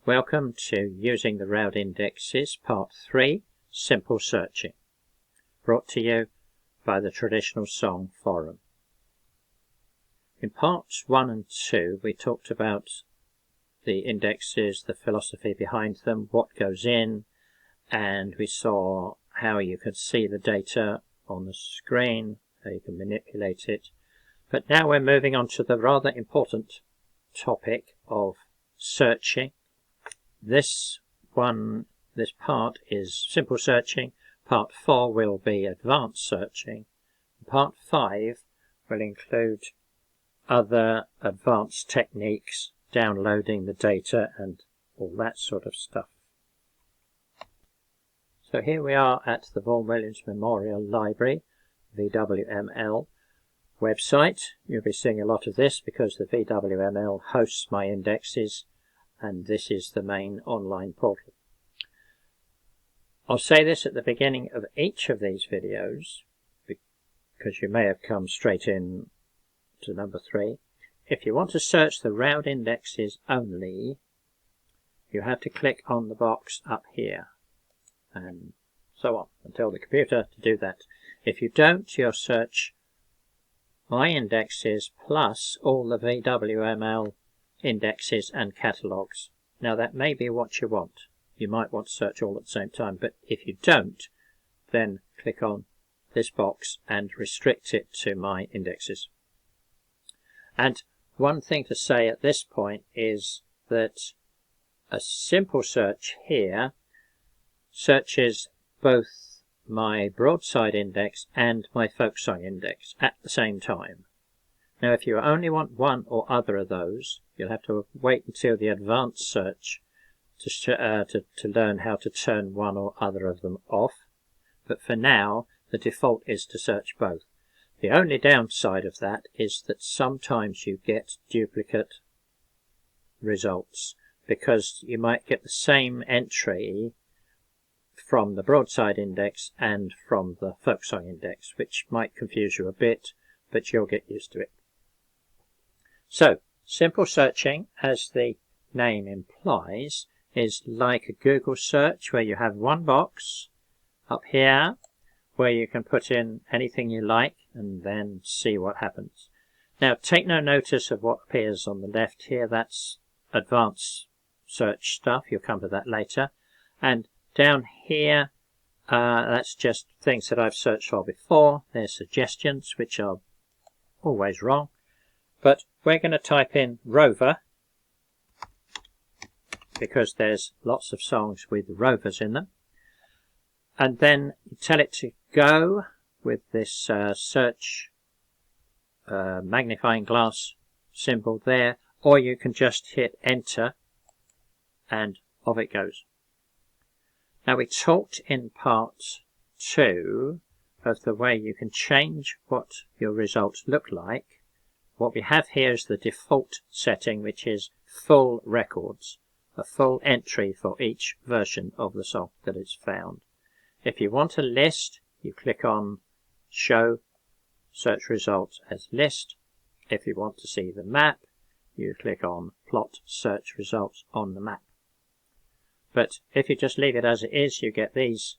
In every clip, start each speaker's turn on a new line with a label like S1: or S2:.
S1: Welcome to Using the Roud Indexes, Part 3, Simple Searching, brought to you by the Traditional Song Forum. In Parts 1 and 2 we talked about the indexes, the philosophy behind them, what goes in, and we saw how you can see the data on the screen, how you can manipulate it. But now we're moving on to the rather important topic of searching. This part is simple searching. Part 4 will be advanced searching. Part 5 will include other advanced techniques, downloading the data and all that sort of stuff. So here we are at the Vaughan Williams Memorial Library, VWML website. You'll be seeing a lot of this because the VWML hosts my indexes, and this is the main online portal. I'll say this at the beginning of each of these videos because you may have come straight in to number 3. If you want to search the Roud indexes only, you have to click on the box up here and so on and tell the computer to do that. If you don't, you'll search my indexes plus all the VWML indexes and catalogues. Now that may be what you want. You might want to search all at the same time, but if you don't, then click on this box and restrict it to my indexes. And one thing to say at this point is that a simple search here searches both my broadside index and my folk song index at the same time. Now if you only want one or other of those, you'll have to wait until the advanced search to learn how to turn one or other of them off. But for now, the default is to search both. The only downside of that is that sometimes you get duplicate results because you might get the same entry from the broadside index and from the folk song index, which might confuse you a bit, but you'll get used to it. So, simple searching, as the name implies, is like a Google search where you have one box up here where you can put in anything you like and then see what happens. Now, take no notice of what appears on the left here. That's advanced search stuff. You'll come to that later. And down here, that's just things that I've searched for before. There's suggestions, which are always wrong. But we're going to type in Rover because there's lots of songs with rovers in them. And then you tell it to go with this search magnifying glass symbol there, or you can just hit enter and off it goes. Now we talked in part 2 of the way you can change what your results look like. What we have here is the default setting, which is full records, a full entry for each version of the song that is found. If you want a list, you click on Show Search Results as List. If you want to see the map, you click on Plot Search Results on the map. But if you just leave it as it is, you get these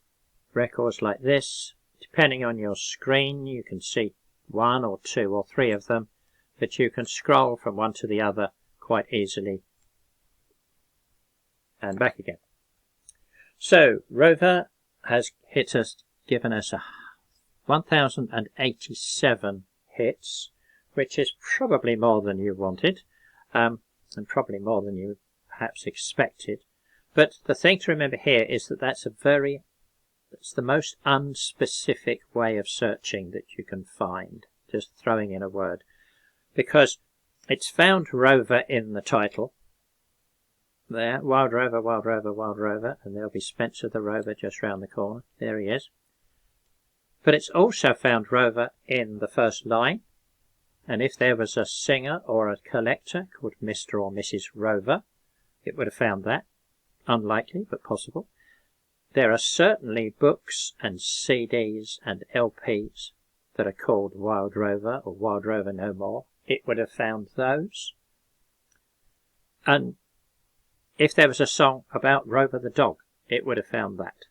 S1: records like this. Depending on your screen, you can see 1 or 2 or 3 of them, but you can scroll from one to the other quite easily and back again. So Rover has given us 1,087 hits, which is probably more than you wanted, and probably more than you perhaps expected. But the thing to remember here is that that's the most unspecific way of searching that you can find, just throwing in a word, because it's found Rover in the title. There, Wild Rover, Wild Rover, Wild Rover, and there'll be Spencer the Rover just round the corner. There he is. But it's also found Rover in the first line, and if there was a singer or a collector called Mr. or Mrs. Rover, it would have found that. Unlikely, but possible. There are certainly books and CDs and LPs that are called Wild Rover or Wild Rover No More. It would have found those. And if there was a song about Rover the dog, it would have found that.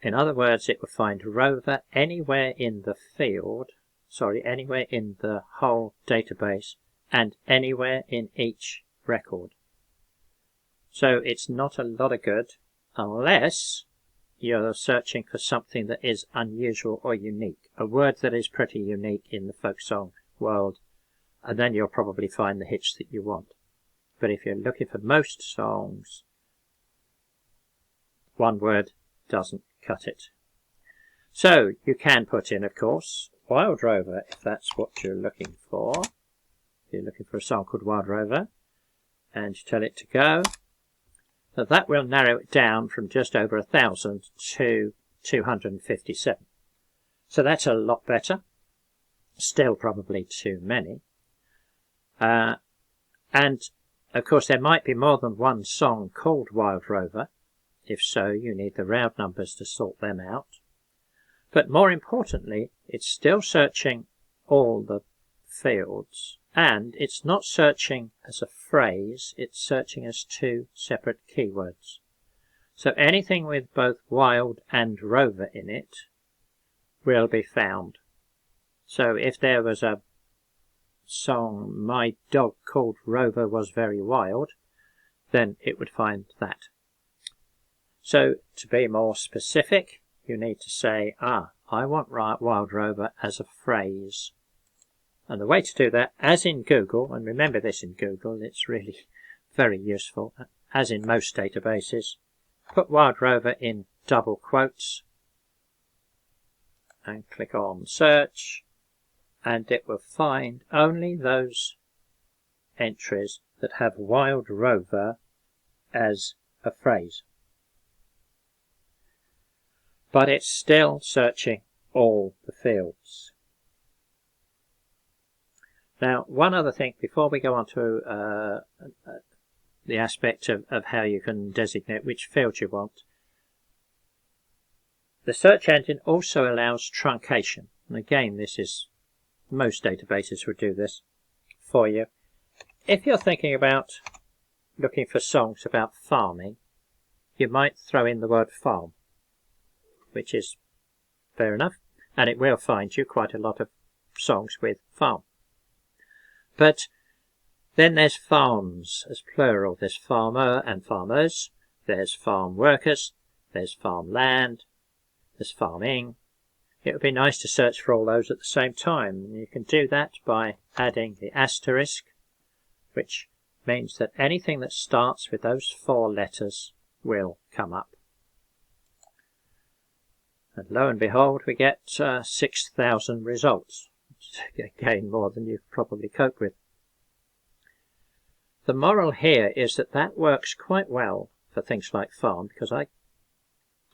S1: In other words, it would find Rover anywhere in the field, anywhere in the whole database and anywhere in each record. So it's not a lot of good unless you're searching for something that is unusual or unique, a word that is pretty unique in the folk song world, and then you'll probably find the hits that you want. But if you're looking for most songs, one word doesn't cut it. So you can put in, of course, Wild Rover if that's what you're looking for. If you're looking for a song called Wild Rover, and you tell it to go, so that will narrow it down from just over 1,000 to 257. So that's a lot better. Still probably too many. And of course there might be more than one song called Wild Rover. If so, you need the Roud numbers to sort them out. But more importantly, it's still searching all the fields, and it's not searching as a phrase, it's searching as two separate keywords. So anything with both Wild and Rover in it will be found. So if there was a song, My Dog Called Rover Was Very Wild, then it would find that. So to be more specific, you need to say, I want Wild Rover as a phrase. And the way to do that, as in Google, and remember this in Google, it's really very useful, as in most databases, put Wild Rover in double quotes and click on search, and it will find only those entries that have Wild Rover as a phrase. But it's still searching all the fields. Now, one other thing before we go on to the aspect of how you can designate which field you want. The search engine also allows truncation. And again, most databases would do this for you. If you're thinking about looking for songs about farming, you might throw in the word farm, which is fair enough, and it will find you quite a lot of songs with farm. But then there's farms as plural. There's farmer and farmers, there's farm workers, there's farmland, there's farming. It would be nice to search for all those at the same time. You can do that by adding the asterisk, which means that anything that starts with those 4 letters will come up. And lo and behold, we get 6,000 results. Again, more than you've probably coped with. The moral here is that works quite well for things like farm, because I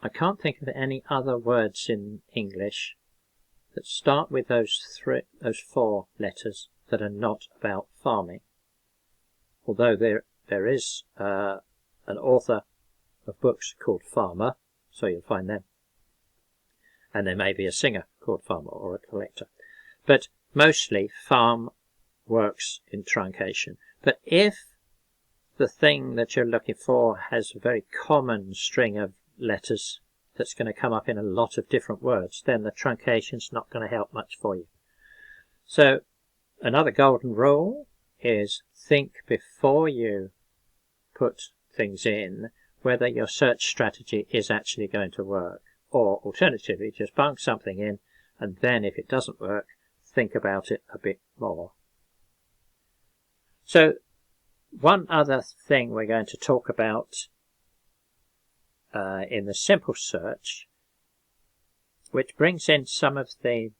S1: can't think of any other words in English that start with those 4 letters that are not about farming. Although there is an author of books called Farmer, so you'll find them. And there may be a singer called Farmer or a collector. But mostly farm works in truncation. But if the thing that you're looking for has a very common string of letters that's going to come up in a lot of different words, then the truncation's not going to help much for you. So another golden rule is think before you put things in whether your search strategy is actually going to work. Or alternatively, just bunk something in, and then if it doesn't work, think about it a bit more. So one other thing we're going to talk about in the simple search, which brings in some of the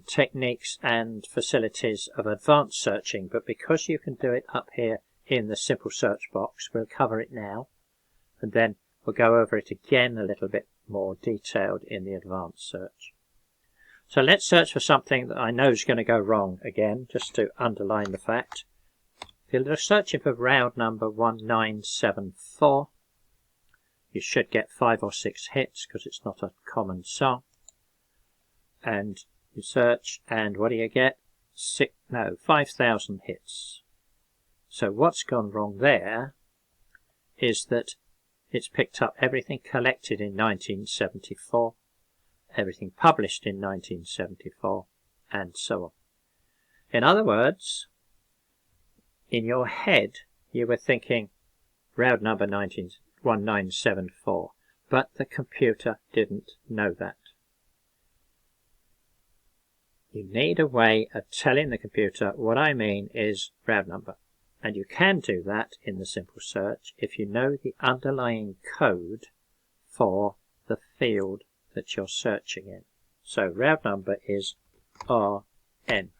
S1: techniques and facilities of advanced searching, but because you can do it up here in the simple search box, we'll cover it now, and then we'll go over it again a little bit more detailed in the advanced search. So let's search for something that I know is going to go wrong again, just to underline the fact. If you're searching for Roud number 1974, you should get 5 or 6 hits because it's not a common song. And you search, and what do you get? 5,000 hits. So what's gone wrong there is that it's picked up everything collected in 1974, everything published in 1974, and so on. In other words, in your head you were thinking Roud number 1974, but the computer didn't know that. You need a way of telling the computer what I mean is Roud number. And you can do that in the simple search if you know the underlying code for the field that you're searching in. So Roud number is RN.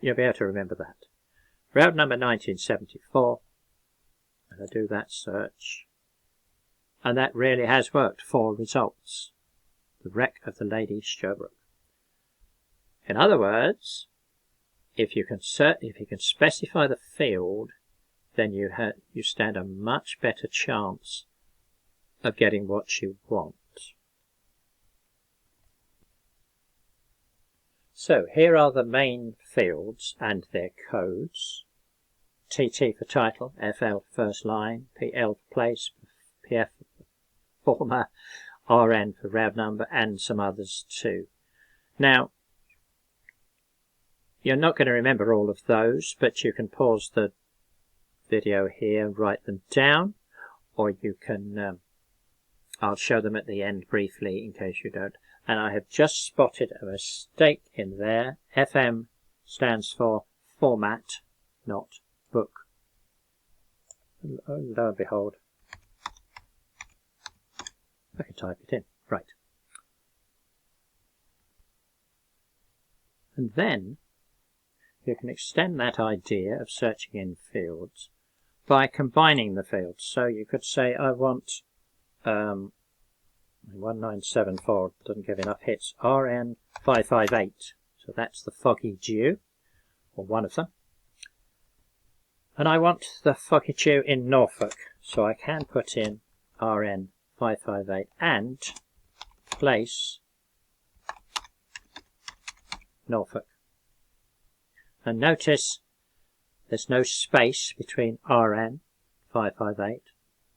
S1: You'll be able to remember that. Roud number 1974, and I do that search. And that really has worked. 4 results. The wreck of the Lady Sherbrooke. In other words, if you can specify the field, then you stand a much better chance of getting what you want. So here are the main fields and their codes. TT for title, FL for first line, PL for place, PF for former, RN for Roud number, and some others too. Now, you're not going to remember all of those, but you can pause the video here and write them down, or you can, I'll show them at the end briefly in case you don't. And I have just spotted a mistake in there. FM stands for format, not book. Oh, lo and behold, I can type it in. Right. And then you can extend that idea of searching in fields by combining the fields. So you could say I want 1974 doesn't give enough hits. RN 558. So that's the Foggy Dew, or one of them. And I want the Foggy Dew in Norfolk. So I can put in RN 558 and place Norfolk. And notice there's no space between RN 558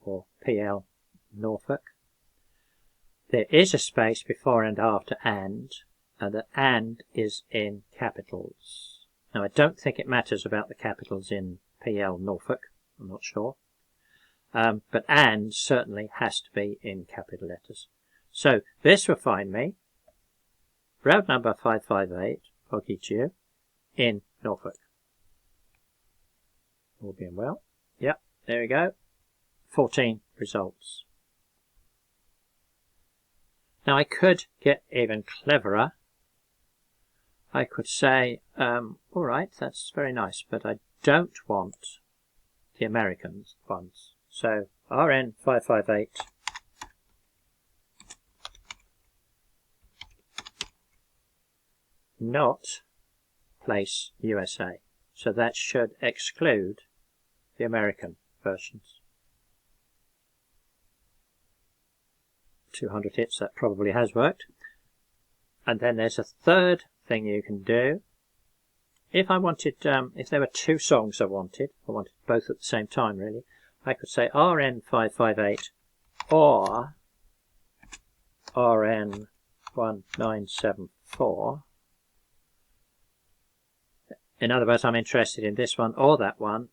S1: or PL Norfolk. There is a space before and after and the and is in capitals. Now I don't think it matters about the capitals in PL Norfolk, I'm not sure. But and certainly has to be in capital letters. So this will find me Roud number 558, Foggy Dew, in Norfolk. All being well. Yep, there we go. 14 results. Now I could get even cleverer. I could say, alright, that's very nice, but I don't want the American ones. So RN 558 not place USA. So that should exclude the American versions. 200 hits, that probably has worked. And then there's a third thing you can do. If I wanted, if there were 2 songs I wanted both at the same time really, I could say RN 558 or RN 1974. In other words, I'm interested in this one or that one,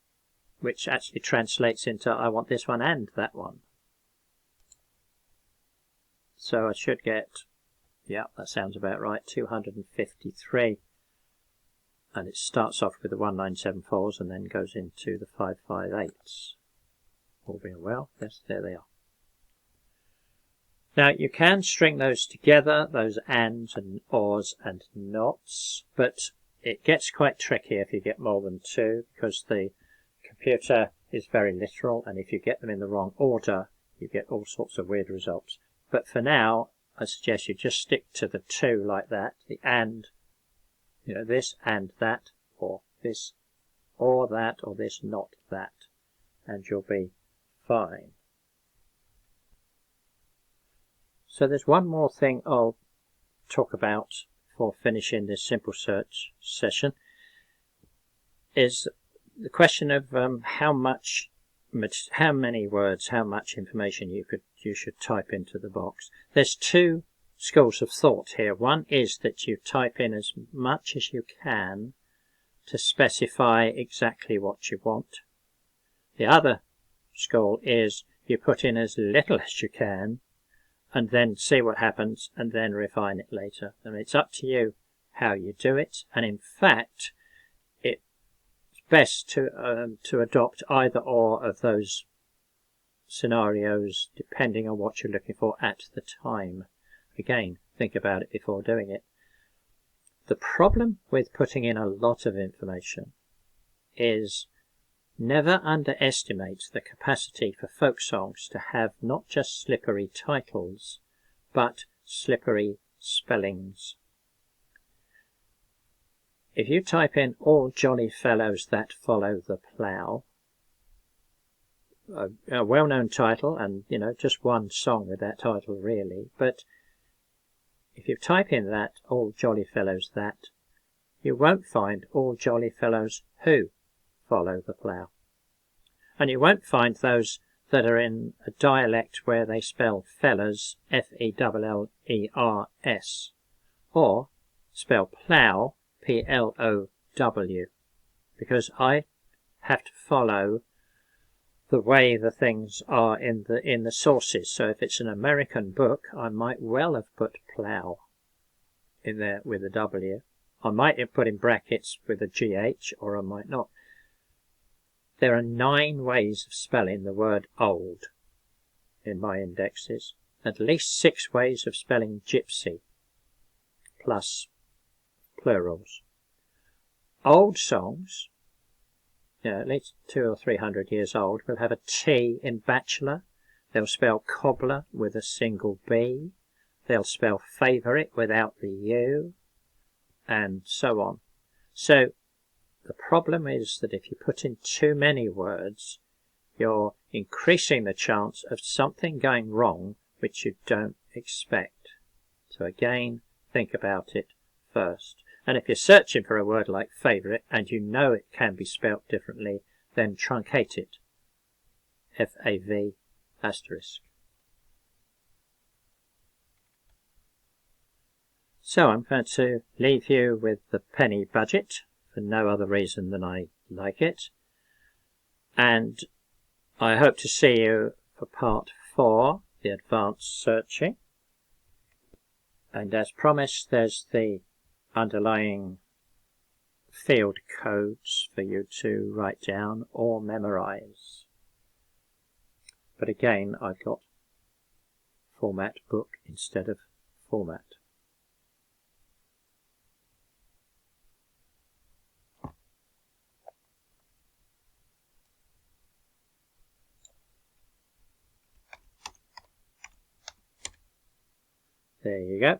S1: which actually translates into I want this one and that one. So I should get, yeah, that sounds about right, 253. And it starts off with the 1974s and then goes into the 558s. All being well, yes, there they are. Now you can string those together, those ands and ors and nots, but it gets quite tricky if you get more than 2 because the computer is very literal, and if you get them in the wrong order you get all sorts of weird results. But for now I suggest you just stick to the 2 like that, the and, you know, this and that, or this or that, or this not that, and you'll be fine. So there's one more thing I'll talk about before finishing this simple search session, is the question of how much how many words, how much information you should type into the box. There's two schools of thought here. One is that you type in as much as you can to specify exactly what you want. The other school is you put in as little as you can and then see what happens and then refine it later. And it's up to you how you do it. And in fact, it's best to adopt either or of those scenarios depending on what you're looking for at the time. Again, think about it before doing it. The problem with putting in a lot of information is never underestimate the capacity for folk songs to have not just slippery titles, but slippery spellings. If you type in all jolly fellows that follow the plough, a well-known title, and just one song with that title really, but if you type in that all jolly fellows that, you won't find all jolly fellows who follow the plough. And you won't find those that are in a dialect where they spell fellers, F-E-L-L-E-R-S, or spell plough, P-L-O-W, because I have to follow the way the things are in the sources. So if it's an American book, I might well have put plough in there with a W. I might have put in brackets with a GH, or I might not. There are 9 ways of spelling the word old in my indexes. At least 6 ways of spelling gypsy, plus plurals. Old songs, at least 200 or 300 years old, will have a T in bachelor. They'll spell cobbler with a single B. They'll spell favourite without the U, and so on. So the problem is that if you put in too many words, you're increasing the chance of something going wrong which you don't expect. So again, think about it first. And if you're searching for a word like favourite and you know it can be spelt differently, then truncate it. F-A-V asterisk. So I'm going to leave you with the penny budget for no other reason than I like it. And I hope to see you for part 4, the advanced searching. And as promised, there's the underlying field codes for you to write down or memorize. But again, I've got format book instead of format. There you go.